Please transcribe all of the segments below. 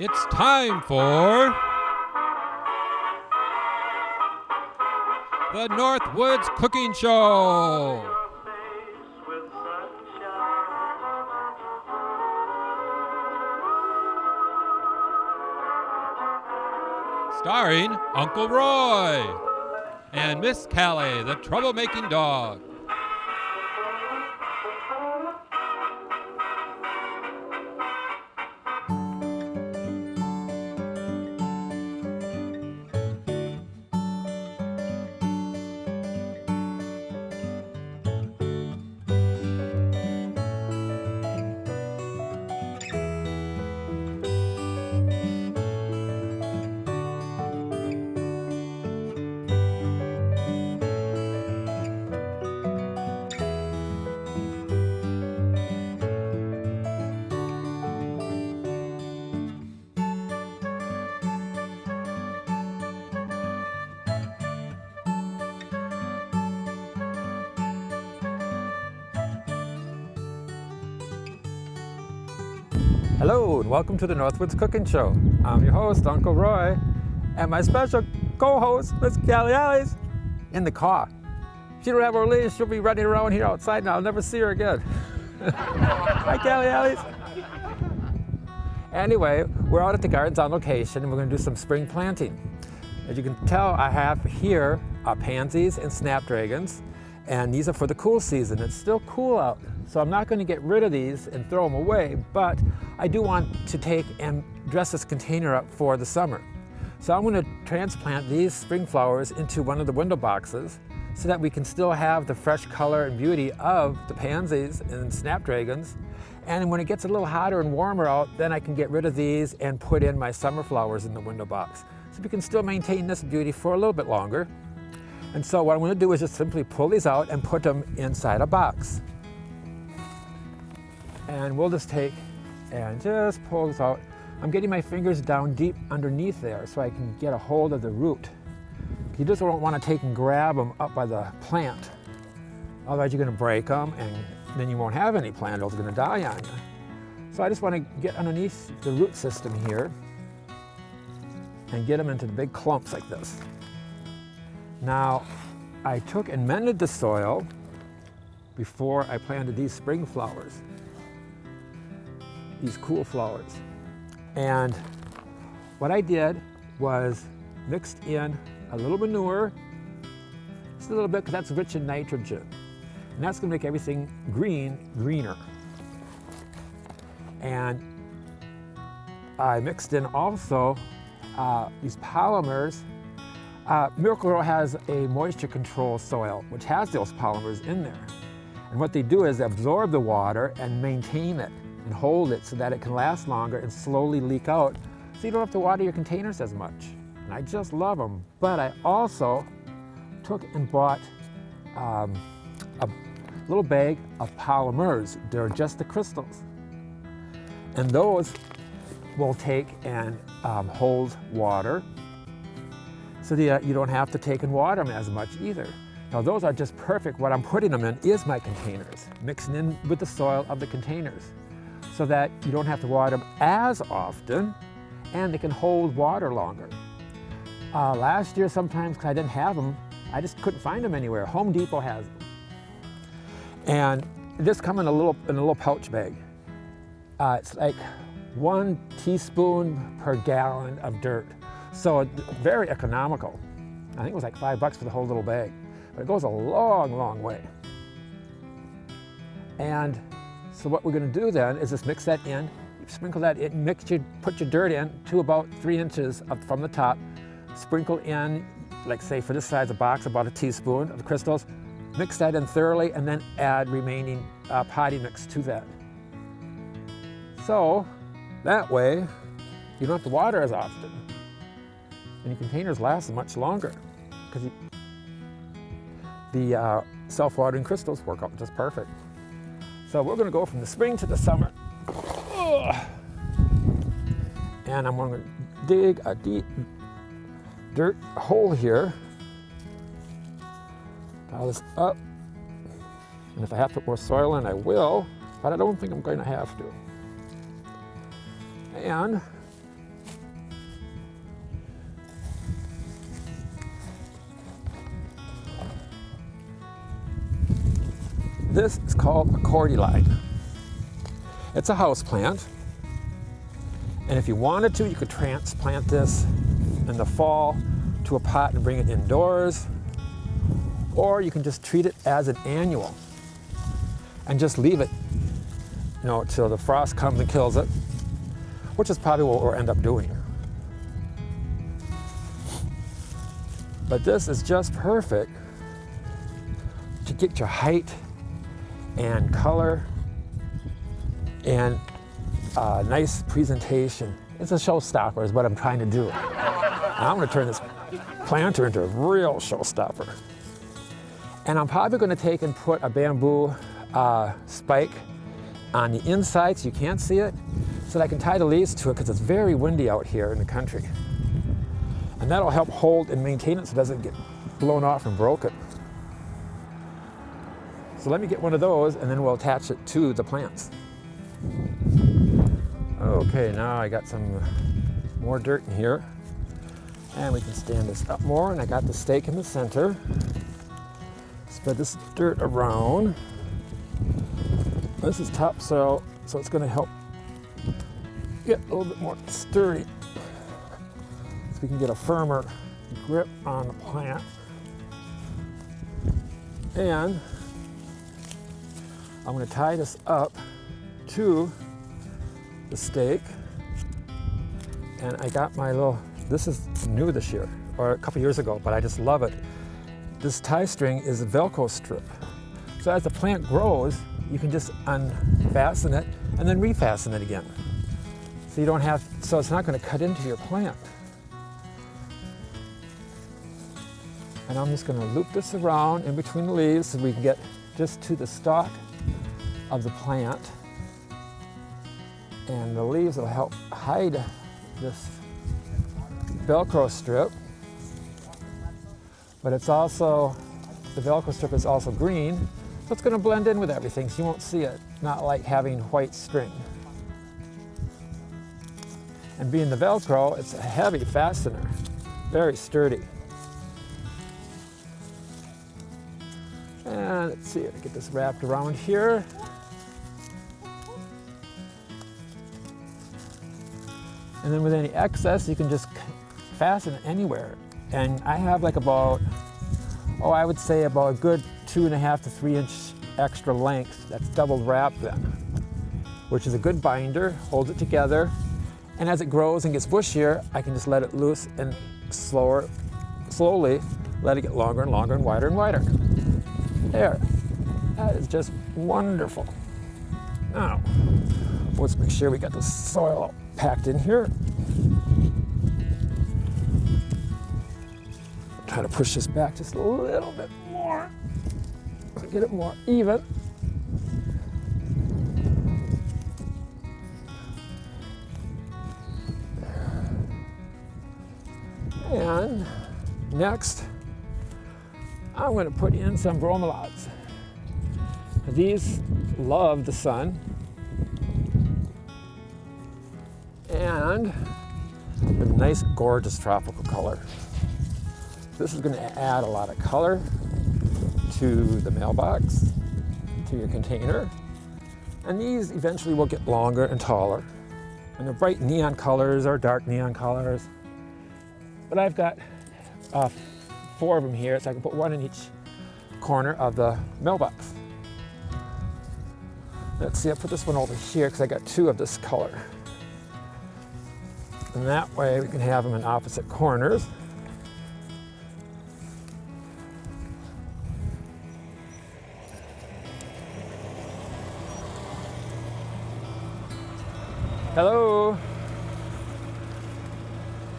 It's time for the Northwoods Cooking Show. Starring Uncle Roy and Miss Callie, the troublemaking dog. Hello and welcome to the Northwoods Cooking Show. I'm your host, Uncle Roy, and my special co-host, Miss Callie and I's in the car. She don't have her leash, she'll be running around here outside and I'll never see her again. Hi, Callie and I's. Anyway, we're out at the gardens on location and we're gonna do some spring planting. As you can tell, I have here pansies and snapdragons, and these are for the cool season. It's still cool out, so I'm not going to get rid of these and throw them away, but I do want to take and dress this container up for the summer. So I'm going to transplant these spring flowers into one of the window boxes so that we can still have the fresh color and beauty of the pansies and snapdragons. And when it gets a little hotter and warmer out, then I can get rid of these and put in my summer flowers in the window box. So we can still maintain this beauty for a little bit longer. And so what I'm going to do is just simply pull these out and put them inside a box. And we'll just take and just pull this out. I'm getting my fingers down deep underneath there so I can get a hold of the root. You just don't want to take and grab them up by the plant. Otherwise you're going to break them and then you won't have any plant, it's going to die on you. So I just want to get underneath the root system here and get them into the big clumps like this. Now, I took and mended the soil before I planted these spring flowers, these cool flowers. And what I did was mixed in a little manure, just a little bit because that's rich in nitrogen. And that's going to make everything greener. And I mixed in also these polymers. Miracle-Gro has a moisture control soil, which has those polymers in there. And what they do is absorb the water and maintain it and hold it so that it can last longer and slowly leak out, so you don't have to water your containers as much. And I just love them. But I also took and bought a little bag of polymers. They're just the crystals. And those will take and hold water, so that you don't have to take and water them as much either. Now those are just perfect. What I'm putting them in is my containers, mixing in with the soil of the containers, so that you don't have to water them as often and they can hold water longer. Last year sometimes, because I didn't have them, I just couldn't find them anywhere. Home Depot has them. And this come in a little pouch bag. It's like 1 teaspoon per gallon of dirt. So very economical. I think it was like $5 for the whole little bag, but it goes a long, long way. And so what we're going to do then is just mix that in, sprinkle that in, put your dirt in to about 3 inches up from the top, sprinkle in, like say for this size of box, about a teaspoon of the crystals, mix that in thoroughly, and then add remaining potting mix to that. So that way you don't have to water as often. And your containers last much longer because the self-watering crystals work out just perfect. So we're going to go from the spring to the summer. And I'm going to dig a deep dirt hole here. Pile this up. And if I have to put more soil in, I will, but I don't think I'm going to have to. And This is called a cordyline. It's a house plant. And if you wanted to, you could transplant this in the fall to a pot and bring it indoors. Or you can just treat it as an annual and just leave it, till the frost comes and kills it, which is probably what we'll end up doing. But this is just perfect to get your height and color and nice presentation. It's a showstopper is what I'm trying to do. I'm going to turn this planter into a real showstopper. And I'm probably going to take and put a bamboo spike on the inside so you can't see it, so that I can tie the leaves to it because it's very windy out here in the country. And that'll help hold and maintain it so it doesn't get blown off and broken. So let me get one of those and then we'll attach it to the plants. Okay, now I got some more dirt in here. And we can stand this up more, and I got the stake in the center. Spread this dirt around. This is topsoil, so it's going to help get a little bit more sturdy, so we can get a firmer grip on the plant. And I'm going to tie this up to the stake. And I got my this is new this year, or a couple years ago, but I just love it. This tie string is a Velcro strip. So as the plant grows, you can just unfasten it and then refasten it again. So you don't have, so it's not going to cut into your plant. And I'm just going to loop this around in between the leaves so we can get just to the stalk of the plant. And the leaves will help hide this Velcro strip. But it's also, the Velcro strip is also green, so it's going to blend in with everything, so you won't see it. Not like having white string. And being the Velcro, it's a heavy fastener, very sturdy. And let's see, I get this wrapped around here. And then with any excess, you can just fasten it anywhere. And I have like about, I would say about a good 2.5 to 3 inch extra length. That's double wrap then, which is a good binder, holds it together. And as it grows and gets bushier, I can just let it loose and slowly let it get longer and longer and wider and wider. There, that is just wonderful. Now, let's make sure we got the soil packed in here. Try to push this back just a little bit more to get it more even. And next, I'm going to put in some bromeliads. These love the sun and with a nice, gorgeous tropical color. This is going to add a lot of color to the mailbox, to your container. And these eventually will get longer and taller. And they're bright neon colors or dark neon colors. But I've got 4 of them here, so I can put 1 in each corner of the mailbox. Let's see, I put this one over here because I got 2 of this color. And that way we can have them in opposite corners. Hello.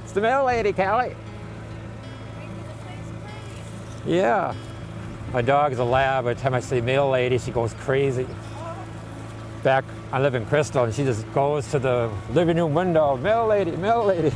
It's the mail lady, Callie. Yeah. My dog's a lab. By the time I say mail lady, she goes crazy. I live in Crystal, and she just goes to the living room window, mail lady, mail lady.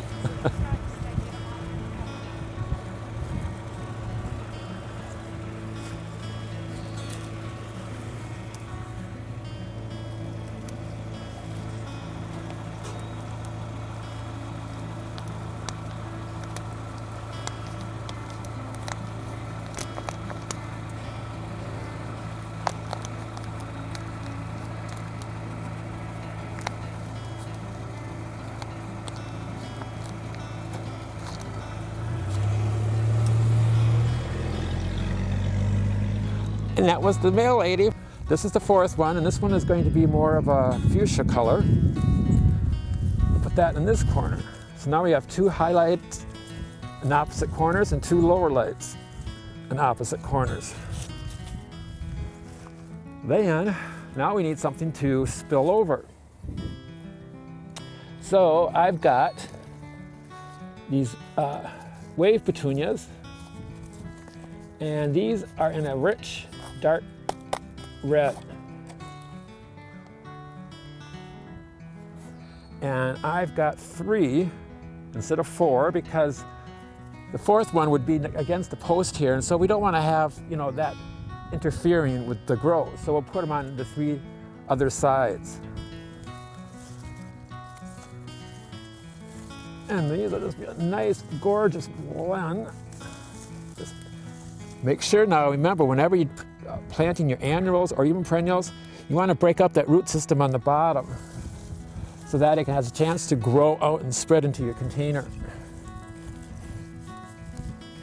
And that was the male lady. This is the fourth one, and this one is going to be more of a fuchsia color. Put that in this corner. So now we have 2 highlights in opposite corners and 2 lower lights in opposite corners. Then, now we need something to spill over. So I've got these wave petunias, and these are in a rich, dark red. And I've got 3 instead of 4 because the fourth one would be against the post here, and so we don't want to have, you know, that interfering with the growth. So we'll put them on the 3 other sides. And these will just be a nice, gorgeous blend. Just make sure now, remember, whenever you're planting your annuals or even perennials, you want to break up that root system on the bottom so that it has a chance to grow out and spread into your container.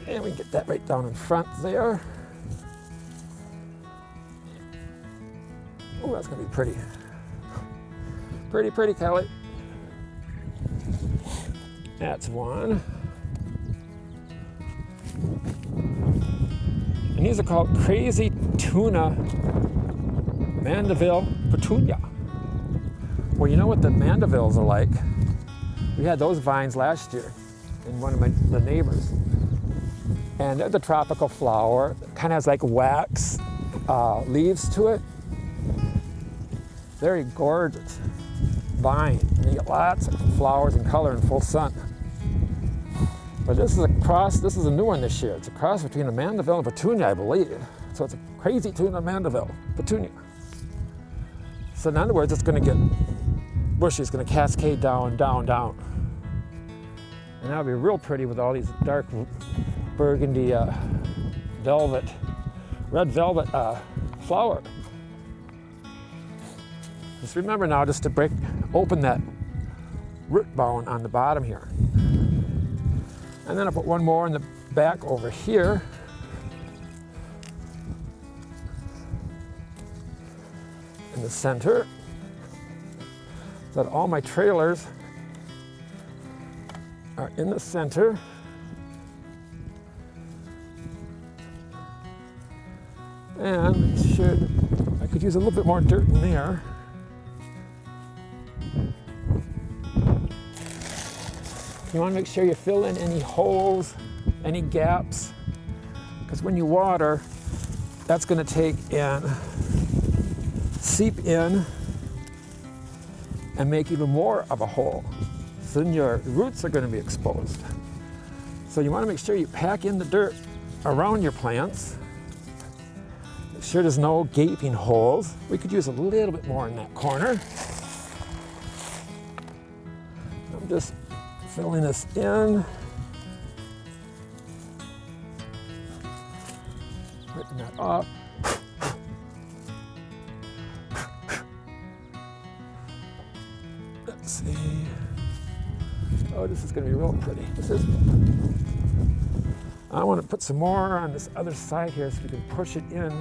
And we can get that right down in front there. Oh, that's going to be pretty. Pretty, pretty, Callie. That's one. And these are called Crazy Tuna Mandeville Petunia. Well, you know what the Mandevilles are like? We had those vines last year in one of the neighbors. And they're the tropical flower. It kind of has like wax leaves to it. Very gorgeous vine. And you get lots of flowers and color in full sun. But this is a cross, this is a new one this year. It's a cross between a Mandeville and Petunia, I believe. So it's a Crazy Tuna Mandeville Petunia. So in other words, it's going to get bushy. It's going to cascade down, down, down. And that'll be real pretty with all these dark burgundy velvet, red velvet flower. Just remember now just to open that root bone on the bottom here. And then I'll put one more in the back over here. In the center. So that all my trailers are in the center. And I could use a little bit more dirt in there. You want to make sure you fill in any holes, any gaps, because when you water, that's going to take and seep in and make even more of a hole. So then your roots are going to be exposed. So you want to make sure you pack in the dirt around your plants. Make sure there's no gaping holes. We could use a little bit more in that corner. I'm just filling this in. Ripping that off. Let's see. Oh, this is going to be real pretty. I want to put some more on this other side here so we can push it in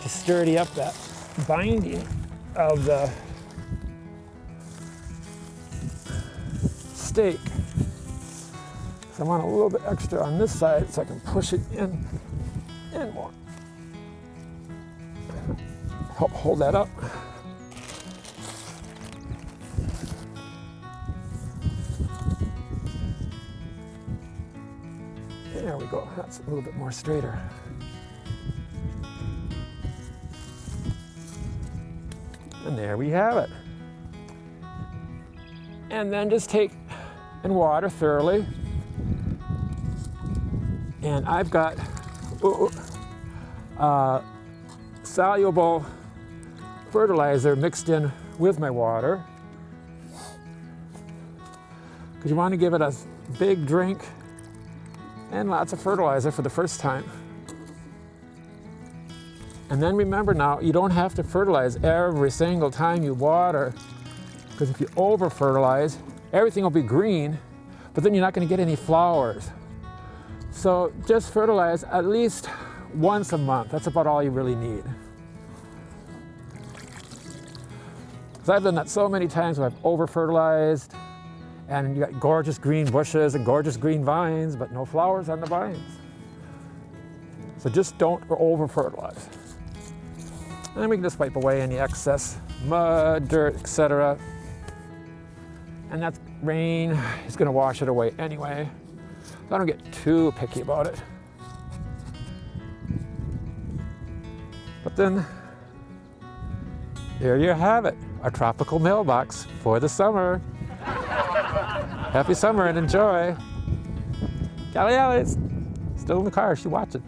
to sturdy up that binding of the stake. So I want a little bit extra on this side so I can push it in more. Help hold that up. There we go. That's a little bit more straighter. And there we have it. And then just take and water thoroughly. And I've got soluble fertilizer mixed in with my water, because you want to give it a big drink and lots of fertilizer for the first time. And then remember now, you don't have to fertilize every single time you water, because if you over fertilize, everything will be green, but then you're not going to get any flowers. So just fertilize at least once a month. That's about all you really need. So I've done that so many times where I've over-fertilized and you got gorgeous green bushes and gorgeous green vines, but no flowers on the vines. So just don't over-fertilize. And then we can just wipe away any excess mud, dirt, etc. And that rain is going to wash it away anyway. So I don't get too picky about it. But then, there you have it, a tropical mailbox for the summer. Happy summer and enjoy. Callie Alice, still in the car, she's watching.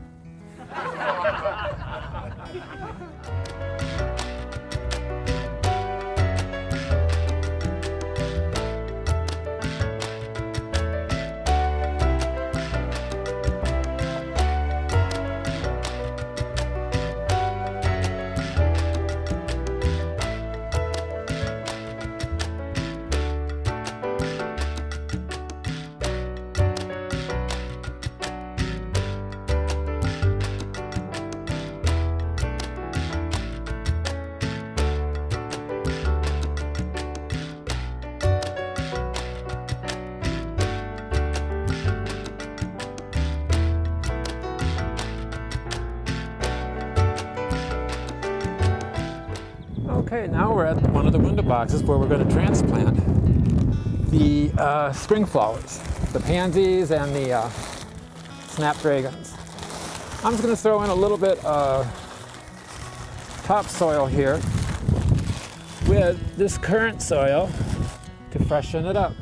Okay, now we're at one of the window boxes where we're going to transplant the spring flowers, the pansies and the snapdragons. I'm just going to throw in a little bit of topsoil here with this current soil to freshen it up.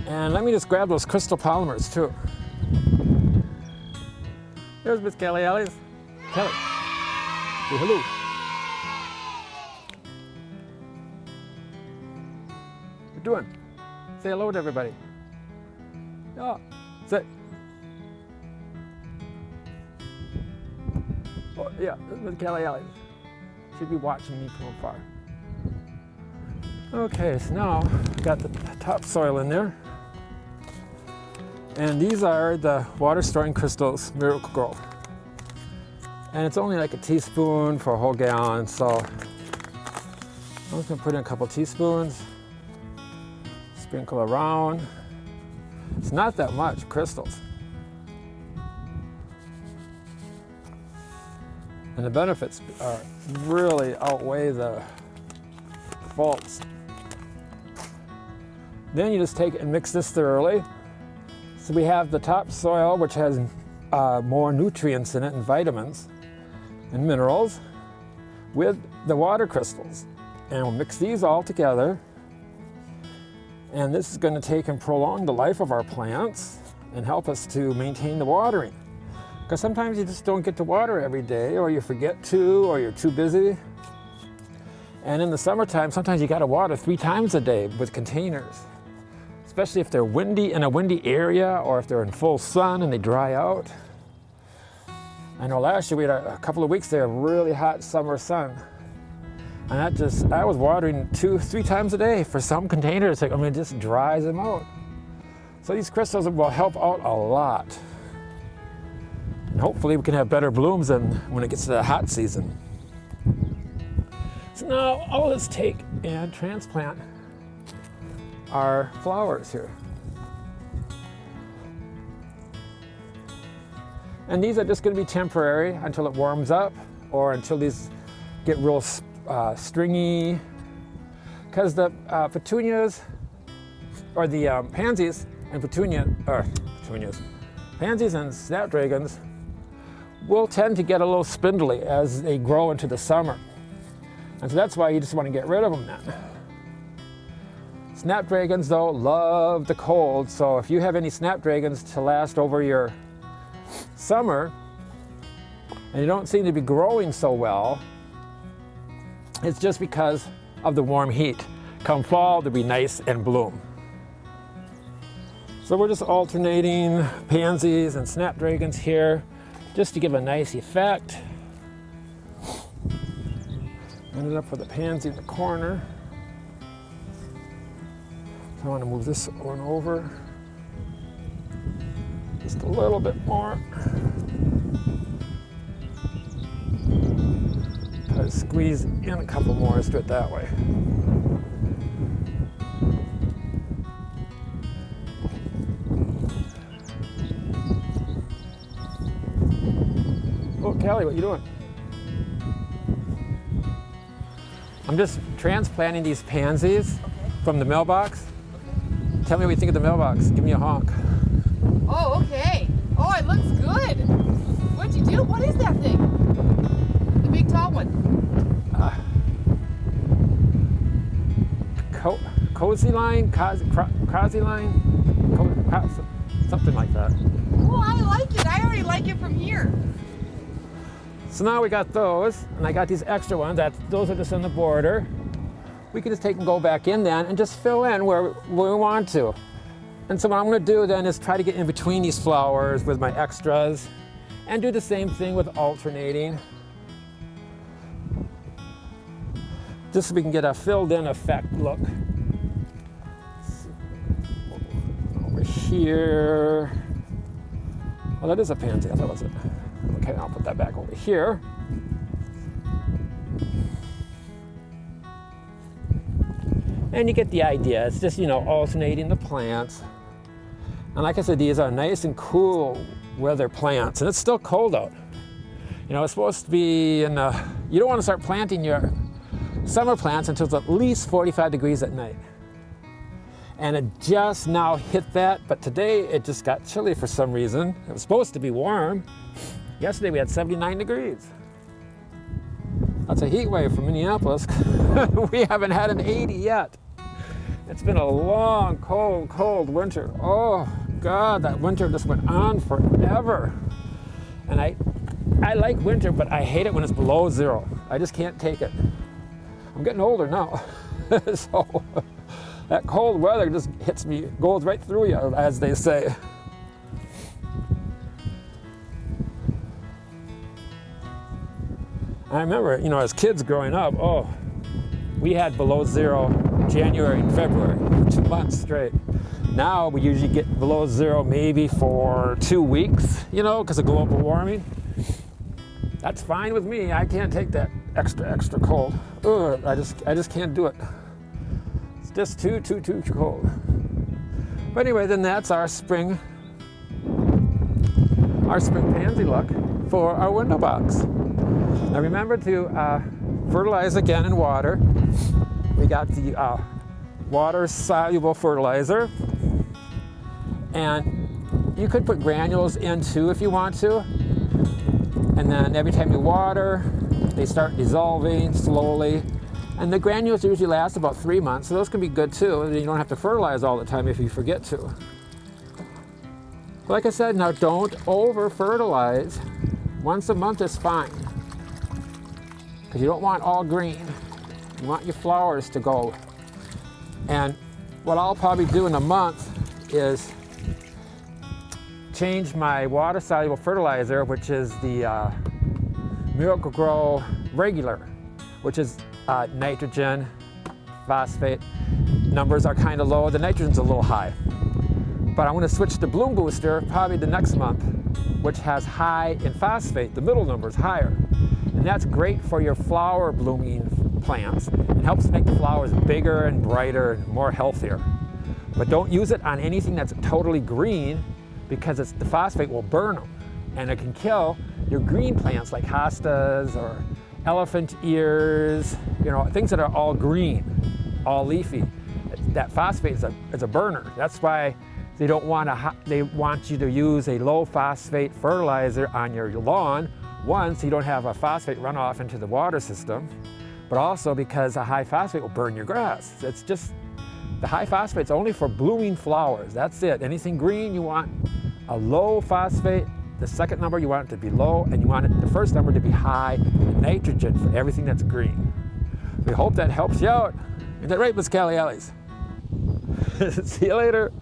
And let me just grab those crystal polymers too. There's Miss Callie Alice. Callie, say hello. Doing? Say hello to everybody. Yeah, say. Oh, yeah, this is Callie Alice. She'd be watching me from afar. Okay, so now we've got the topsoil in there. And these are the water storing crystals, Miracle Grow. And it's only like a teaspoon for a whole gallon, so I'm just gonna put in a couple teaspoons. Sprinkle around. It's not that much crystals. And the benefits really outweigh the faults. Then you just take and mix this thoroughly. So we have the topsoil, which has more nutrients in it and vitamins and minerals, with the water crystals. And we'll mix these all together. And this is going to take and prolong the life of our plants and help us to maintain the watering. Because sometimes you just don't get to water every day, or you forget to, or you're too busy. And in the summertime, sometimes you got to water 3 times a day with containers, especially if they're windy in a windy area, or if they're in full sun and they dry out. I know last year we had a couple of weeks there of really hot summer sun. And I was watering 2-3 times a day for some containers. It just dries them out. So these crystals will help out a lot. And hopefully we can have better blooms than when it gets to the hot season. So now let's take and transplant our flowers here. And these are just going to be temporary until it warms up, or until these get real stringy, because the petunias, or the pansies and pansies and snapdragons will tend to get a little spindly as they grow into the summer. And so that's why you just want to get rid of them then. Snapdragons, though, love the cold, so if you have any snapdragons to last over your summer and you don't seem to be growing so well, it's just because of the warm heat. Come fall, they'll be nice and bloom. So we're just alternating pansies and snapdragons here just to give a nice effect. Ended up with a pansy in the corner. So I want to move this one over just a little bit more. Try to squeeze in a couple more and do it that way. Oh, Callie, what are you doing? I'm just transplanting these pansies from the mailbox. Tell me what you think of the mailbox. Give me a honk. Oh, okay. Oh, it looks good. What'd you do? What is that thing? The big tall one. Cozy line, Crosby line, something like that. Oh, I like it. I already like it from here. So now we got those, and I got these extra ones. Those are just on the border. We can just take and go back in then and just fill in where we want to. And so what I'm going to do then is try to get in between these flowers with my extras and do the same thing with alternating. Just so we can get a filled in effect look. Over here. Well, that is a pansy, I thought it was it. Okay, I'll put that back over here. And you get the idea. It's just, alternating the plants. And like I said, these are nice and cool weather plants. And it's still cold out. It's supposed to be you don't want to start planting your summer plants until it's at least 45 degrees at night. And it just now hit that, but today it just got chilly for some reason. It was supposed to be warm. Yesterday we had 79 degrees. That's a heat wave from Minneapolis. We haven't had an 80 yet. It's been a long, cold winter. Oh God, that winter just went on forever. And I like winter, but I hate it when it's below zero. I just can't take it. I'm getting older now. So that cold weather just hits me, goes right through you, as they say. I remember, as kids growing up, we had below zero January and February for 2 months straight. Now we usually get below zero maybe for 2 weeks, because of global warming. That's fine with me. I can't take that extra cold. Ugh, I just can't do it. It's just too cold. But anyway, then that's our spring pansy look for our window box. Now remember to fertilize again in water. We got the water-soluble fertilizer. And you could put granules in too if you want to. And then every time you water, they start dissolving slowly. And the granules usually last about 3 months, so those can be good too. You don't have to fertilize all the time if you forget to. Like I said, now don't over-fertilize. Once a month is fine. Because you don't want all green. You want your flowers to go. And what I'll probably do in a month is change my water-soluble fertilizer, which is the Miracle-Gro regular, which is nitrogen, phosphate. Numbers are kind of low. The nitrogen's a little high. But I'm going to switch to Bloom Booster probably the next month, which has high in phosphate. The middle number is higher. And that's great for your flower blooming plants. It helps make the flowers bigger and brighter and more healthier. But don't use it on anything that's totally green, because the phosphate will burn them. And it can kill your green plants like hostas or elephant ears, things that are all green, all leafy. That phosphate is a burner. That's why they want you to use a low phosphate fertilizer on your lawn. One, so you don't have a phosphate runoff into the water system, but also because a high phosphate will burn your grass. It's just, the high phosphate's only for blooming flowers. That's it. Anything green, you want a low phosphate. The second number, you want it to be low, and you want the first number to be high in nitrogen for everything that's green. We hope that helps you out. Is that right, Miss Callie Ellis? See you later.